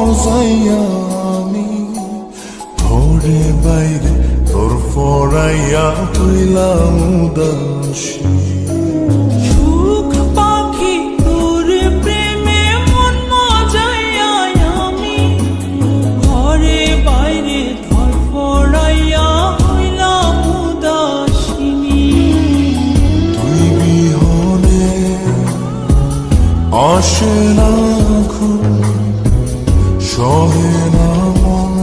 মজাইয়া আমি ঘরে বাইরে তোর ফরাইয়া হইলাম উদাসী। সুখ পাখি তোর প্রেমে মন মজাইয়া আমি ঘরে বাইরে ধরফরাইয়া হইলাম উদাসিনী। তুই বিহনে আসে না ঘুম, সহে না মন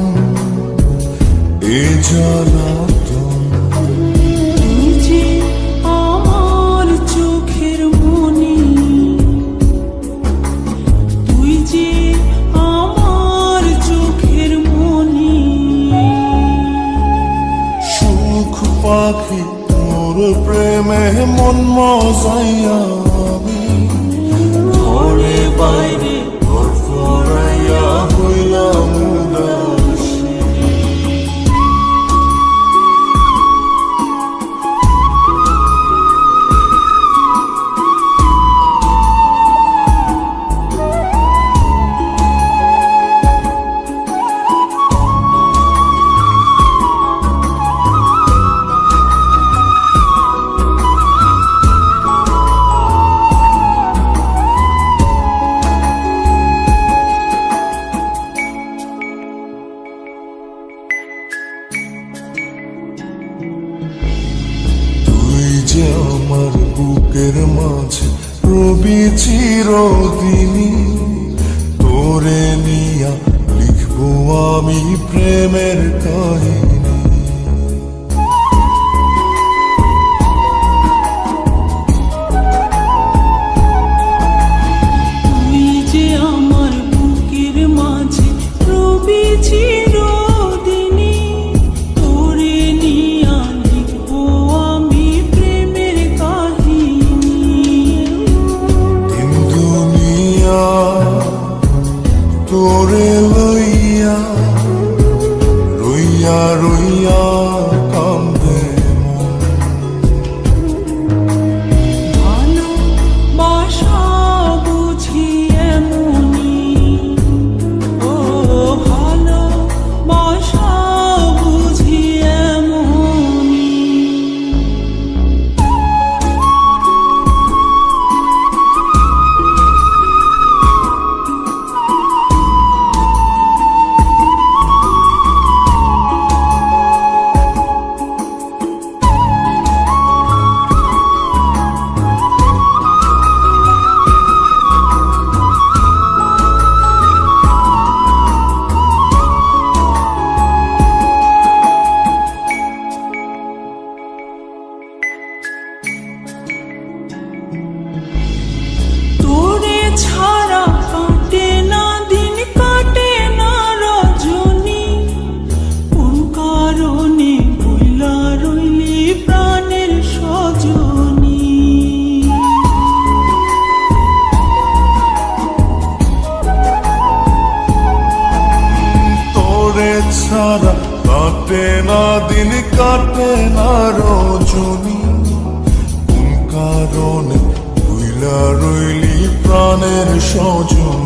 এ জ্বালাতন। তুই যে আমার চোখের মনি, তুই যে আমার চোখের মনি। সুখ পাখি তোর প্রেমে মন মজাইয়া আমি ঘরে বাইরে ঘর ফরাইয়া হইলাম উদাসী। যে আমার বুকের মাঝে রবি চিরদিনই, তোরে নিয়া লিখবো আমি প্রেমের কাহিনী। তুই যে আমার বুকের মাঝে রবি চিরদিনই, তোরে নিয়া লিখবো আমি প্রেমের কাহিনী। দিন দুনিয়া তোরে লইয়া রইয়া রইয়া কান্দে মন। ভালোবাসা বুঝি এমনি, ও ভালোবাসা বুঝি এমনি। তোরে ছাড়া কাটে না দিন, কাটে না রজনী। কোন কারণে বইলা রইলি প্রাণের সজনী। তোরে ছাড়া কাটে না দিন, কাটে না রজনী। কোন কারণে ভুইলা রইলি প্রাণের সজন।